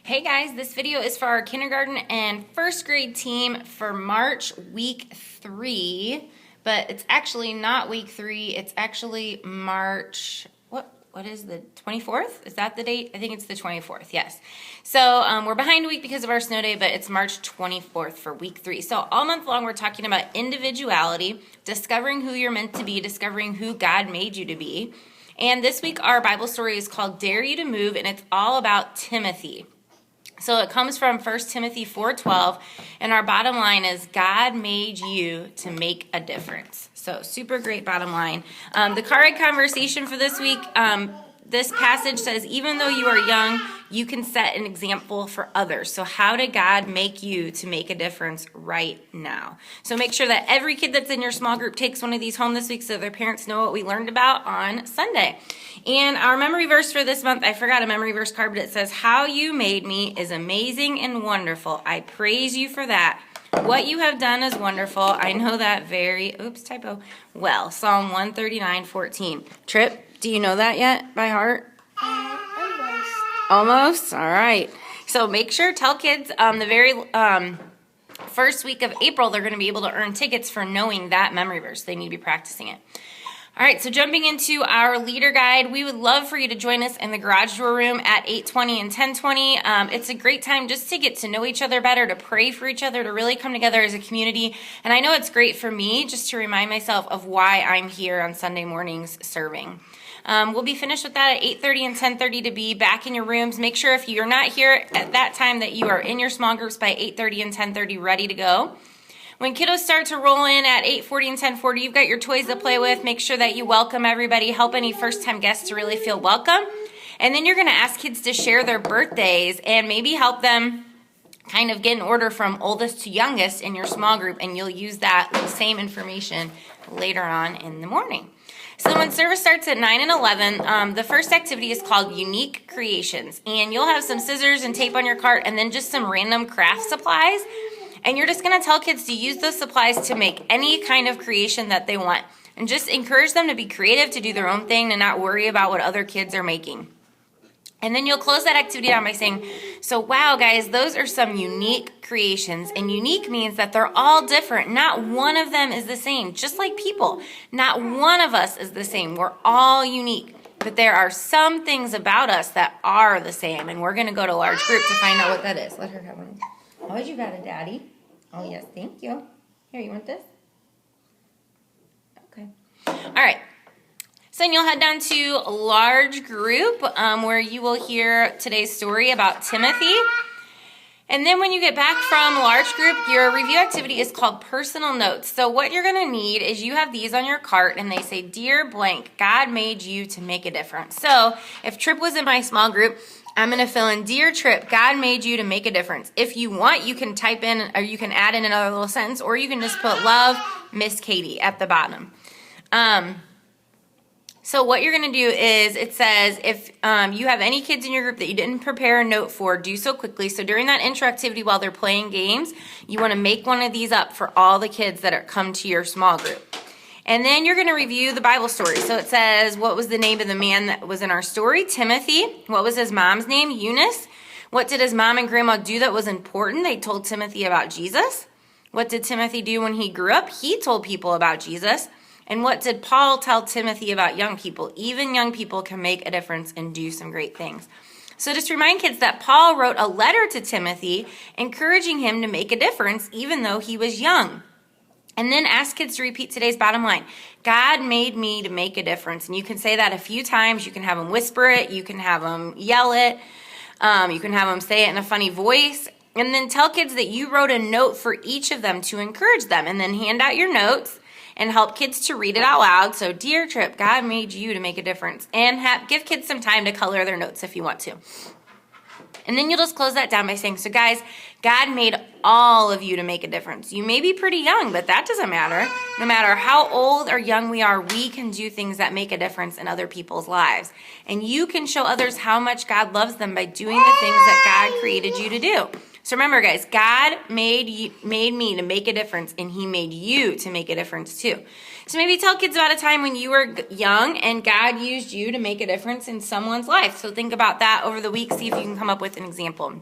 Hey guys, this video is for our kindergarten and first grade team for March week 3, but it's actually not week 3, it's actually March, what is the 24th? Is that the date? I think it's the 24th, yes. So we're behind a week because of our snow day, but it's March 24th for week 3. So all month long we're talking about individuality, discovering who you're meant to be, discovering who God made you to be. And this week our Bible story is called Dare You to Move, and it's all about Timothy. So it comes from 1 Timothy 4:12, and our bottom line is God made you to make a difference. So super great bottom line. The car ride conversation for this week, this passage says, even though you are young, you can set an example for others. So how did God make you to make a difference right now? So make sure that every kid that's in your small group takes one of these home this week so their parents know what we learned about on Sunday. And our memory verse for this month, I forgot a memory verse card, but it says, how you made me is amazing and wonderful. I praise you for that. What you have done is wonderful. I know that well. Psalm 139:14. Trip, do you know that yet by heart? Almost. Almost? All right. So make sure, tell kids the very first week of April, they're going to be able to earn tickets for knowing that memory verse. They need to be practicing it. All right, so jumping into our leader guide, we would love for you to join us in the garage door room at 8:20 and 10:20. It's a great time just to get to know each other better, to pray for each other, to really come together as a community. And I know it's great for me just to remind myself of why I'm here on Sunday mornings serving. We'll be finished with that at 8:30 and 10:30 to be back in your rooms. Make sure if you're not here at that time that you are in your small groups by 8:30 and 10:30 ready to go. When kiddos start to roll in at 8:40 and 10:40, you've got your toys to play with. Make sure that you welcome everybody. Help any first-time guests to really feel welcome. And then you're going to ask kids to share their birthdays and maybe help them kind of get an order from oldest to youngest in your small group, and you'll use that same information later on in the morning. So when service starts at 9 and 11, the first activity is called Unique Creations. And you'll have some scissors and tape on your cart and then just some random craft supplies. And you're just going to tell kids to use those supplies to make any kind of creation that they want. And just encourage them to be creative, to do their own thing, and not worry about what other kids are making. And then you'll close that activity down by saying, so wow, guys, those are some unique creations. And unique means that they're all different. Not one of them is the same, just like people. Not one of us is the same. We're all unique. But there are some things about us that are the same. And we're going to go to a large group to find out what that is. Let her have one. Oh, you got it, Daddy. Oh, yes, thank you. Here, you want this? Okay. All right. So then you'll head down to a large group where you will hear today's story about Timothy. And then when you get back from a large group, your review activity is called Personal Notes. So what you're going to need is you have these on your cart, and they say, Dear blank, God made you to make a difference. So if Trip was in my small group, I'm going to fill in, Dear Trip, God made you to make a difference. If you want, you can type in, or you can add in another little sentence, or you can just put love, Miss Katie at the bottom. So what you're going to do is, it says, if you have any kids in your group that you didn't prepare a note for, do so quickly. So during that intro activity while they're playing games, you want to make one of these up for all the kids that come to your small group. And then you're going to review the Bible story. So it says, what was the name of the man that was in our story? Timothy. What was his mom's name? Eunice. What did his mom and grandma do that was important? They told Timothy about Jesus. What did Timothy do when he grew up? He told people about Jesus. And what did Paul tell Timothy about young people? Even young people can make a difference and do some great things. So just remind kids that Paul wrote a letter to Timothy encouraging him to make a difference even though he was young. And then ask kids to repeat today's bottom line. God made me to make a difference. And you can say that a few times. You can have them whisper it. You can have them yell it. You can have them say it in a funny voice. And then tell kids that you wrote a note for each of them to encourage them. And then hand out your notes and help kids to read it out loud. So, Dear Trip, God made you to make a difference. And give kids some time to color their notes if you want to. And then you'll just close that down by saying, so guys, God made all of you to make a difference. You may be pretty young, but that doesn't matter. No matter how old or young we are, we can do things that make a difference in other people's lives. And you can show others how much God loves them by doing the things that God created you to do. So remember, guys, God made me to make a difference, and he made you to make a difference too. So maybe tell kids about a time when you were young and God used you to make a difference in someone's life. So think about that over the week. See if you can come up with an example.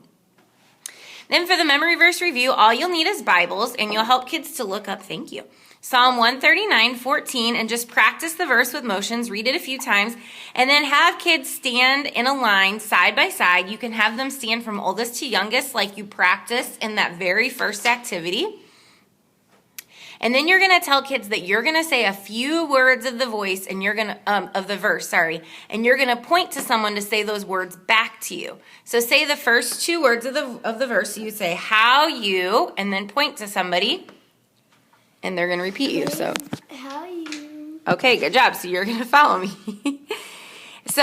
Then for the memory verse review, all you'll need is Bibles, and you'll help kids to look up, thank you, Psalm 139:14, and just practice the verse with motions. Read it a few times, and then have kids stand in a line side by side. You can have them stand from oldest to youngest like you practiced in that very first activity. And then you're going to tell kids that you're going to say a few words of the voice, and you're going to of the verse, and you're going to point to someone to say those words back to you. So say the first two words of the verse. So you say how you, and then point to somebody, and they're going to repeat you. So How you? okay, good job. So you're going to follow me. So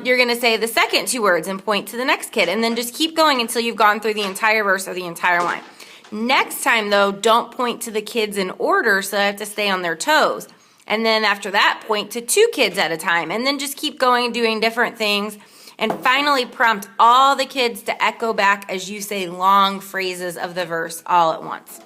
you're going to say the second two words and point to the next kid, and then just keep going until you've gone through the entire verse or the entire line. Next time, though, don't point to the kids in order, so they have to stay on their toes. And then after that, point to two kids at a time, and then just keep going and doing different things. And finally, prompt all the kids to echo back as you say long phrases of the verse all at once.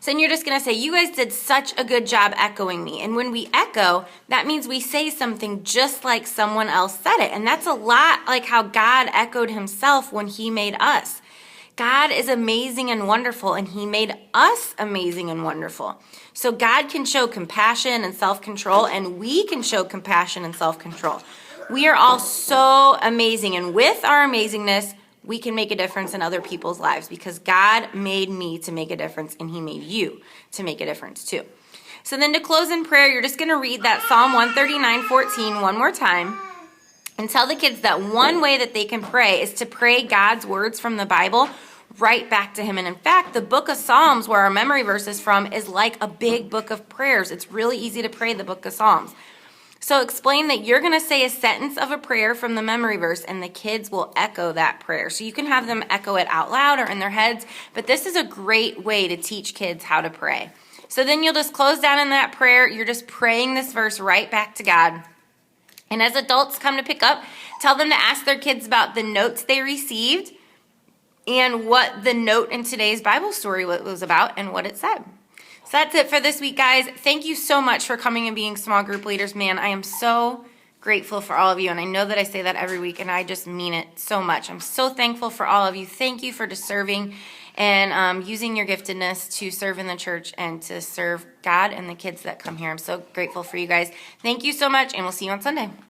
So then you're just going to say, you guys did such a good job echoing me. And when we echo, that means we say something just like someone else said it. And that's a lot like how God echoed himself when he made us. God is amazing and wonderful, and he made us amazing and wonderful. So God can show compassion and self-control, and we can show compassion and self-control. We are all so amazing, and with our amazingness, we can make a difference in other people's lives because God made me to make a difference, and he made you to make a difference too. So then to close in prayer, you're just going to read that Psalm 139:14 one more time. And tell the kids that one way that they can pray is to pray God's words from the Bible right back to him. And in fact, the book of Psalms, where our memory verse is from, is like a big book of prayers. It's really easy to pray the book of Psalms. So explain that you're going to say a sentence of a prayer from the memory verse, and the kids will echo that prayer. So you can have them echo it out loud or in their heads, but this is a great way to teach kids how to pray. So then you'll just close down in that prayer. You're just praying this verse right back to God. And as adults come to pick up, tell them to ask their kids about the notes they received and what the note in today's Bible story was about and what it said. So that's it for this week, guys. Thank you so much for coming and being small group leaders. Man, I am so grateful for all of you, and I know that I say that every week, and I just mean it so much. I'm so thankful for all of you. Thank you for just serving and using your giftedness to serve in the church and to serve God and the kids that come here. I'm so grateful for you guys. Thank you so much, and we'll see you on Sunday.